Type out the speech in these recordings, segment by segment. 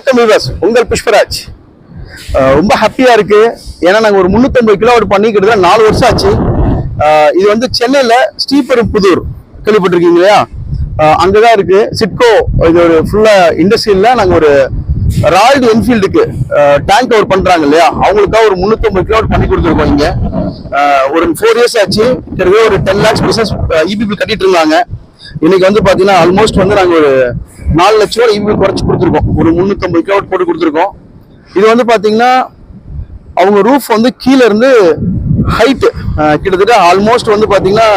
வணக்கம் வியூவர்ஸ், உங்கள் புஷ்பராஜ். ரொம்ப ஹாப்பியா இருக்கு. ஏன்னா நாங்கள் ஒரு 350 கிலோமீட்டர் பண்ணிக்கிட்டு 4 வருஷம் ஆச்சு. இது வந்து சென்னையில ஸ்ரீபெரும்புதூர் கேள்விப்பட்டிருக்கீங்க இல்லையா? அங்கதான் இருக்கு சிட்கோ. இது ஒரு ஃபுல்லா இண்டஸ்ட்ரியல்ல நாங்கள் ஒரு ராயல் என்ஃபீல்டுக்கு டேங்க் ஓவர் பண்றாங்க இல்லையா, அவங்களுக்காக ஒரு 350 கிலோமீட்டர் பண்ணி கொடுத்துருக்கோம். இங்க ஒரு 4 இயர்ஸ் ஆச்சு. கிட்டத்தட்ட ஒரு 10 lakhs பிசினஸ் இபிபி கட்டிட்டு இருந்தாங்க. இன்னைக்கு வந்து பாத்தீங்கன்னா ஆல்மோஸ்ட் வந்து நாங்கள் ஒரு 4 லட்சம் ரூபாய் இபிபி குறைச்சு கொடுத்துருக்கோம். ஒரு 350 கிலோமீட்டர் போட்டு கொடுத்துருக்கோம். இது வந்து பாத்தீங்கன்னா அவங்க ரூஃப் வந்து கீழே இருந்து ஹைட்டு கிட்டத்தட்ட ஆல்மோஸ்ட் வந்து பாத்தீங்கன்னா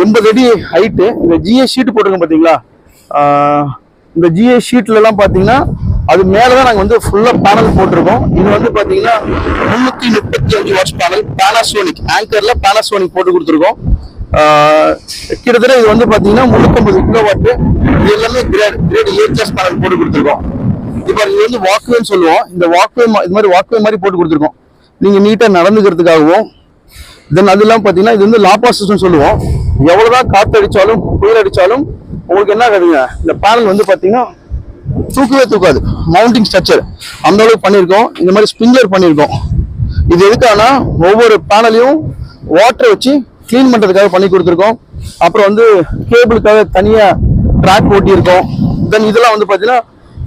80 அடி ஹைட்டு. இந்த ஜிஏ ஷீட் போட்டிருக்கோம் பாத்தீங்களா? இந்த ஜிஏ ஷீட்ல எல்லாம் பாத்தீங்கன்னா அது மேலதான் நாங்க வந்து ஃபுல்லா பேனல் போட்டிருக்கோம். இது வந்து பாத்தீங்கன்னா 335 வாட்ஸ் பேனல், பானாசோனிக் ஆங்கர்ல பானாசோனிக் போட்டு கொடுத்துருக்கோம். கிட்டத்தட்ட இது வந்து பாத்தீங்கன்னா 350 கிலோ வாட். இது எல்லாமே கிரேட் ஏ கிளாஸ் பேனல் போட்டு கொடுத்துருக்கோம். இப்போ இது வந்து வாக்வேன்னு சொல்லுவோம். இந்த வாக்வே இது மாதிரி வாக்வே மாதிரி போட்டு கொடுத்துருக்கோம், நீங்க நீட்டா நடந்துக்கிறதுக்காகவும். தென் அது இல்லாமல் பாத்தீங்கன்னா இது வந்து லாப்பா சிஸ்டம் சொல்லுவோம். எவ்வளவுதான் காத்து அடிச்சாலும் புயல் அடிச்சாலும் உங்களுக்கு என்ன ஆகுதுங்க, இந்த பேனல் வந்து பாத்தீங்கன்னா தூக்கவே தூக்காது. மவுண்டிங் ஸ்ட்ரக்சர் அந்த அளவுக்கு பண்ணியிருக்கோம். இந்த மாதிரி ஸ்ப்ரிங்க்லர் பண்ணியிருக்கோம். இது எதுக்கானா ஒவ்வொரு பேனலையும் வாட்டரை வச்சு கிளீன் பண்றதுக்காக பண்ணி கொடுத்துருக்கோம். அப்புறம் வந்து கேபிளுக்காக தனியா ட்ராக் ஓட்டியிருக்கோம். தென் இதெல்லாம் வந்து பாத்தீங்கன்னா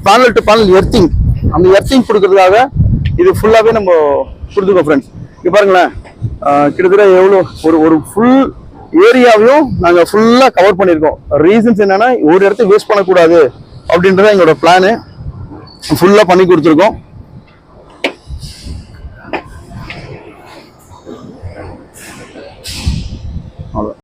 பேனல் டு பேனல் எர்த்திங், அந்த எர்த்திங் கொடுக்கறதுக்காக இது ஃபுல்லாவே நம்ம கொடுத்துருக்கோம் ஃப்ரெண்ட்ஸ். இங்க பாருங்களேன், கிட்டத்தட்ட எவ்வளோ ஒரு ஃபுல் ஏரியாவையும் நாங்கள் ஃபுல்லாக கவர் பண்ணியிருக்கோம். ரீசன்ஸ் என்னன்னா, ஒரு இடத்த வேஸ்ட் பண்ணக்கூடாது அப்படின்றத எங்களோட பிளானு. ஃபுல்லாக பண்ணி கொடுத்துருக்கோம். அவ்வளோ.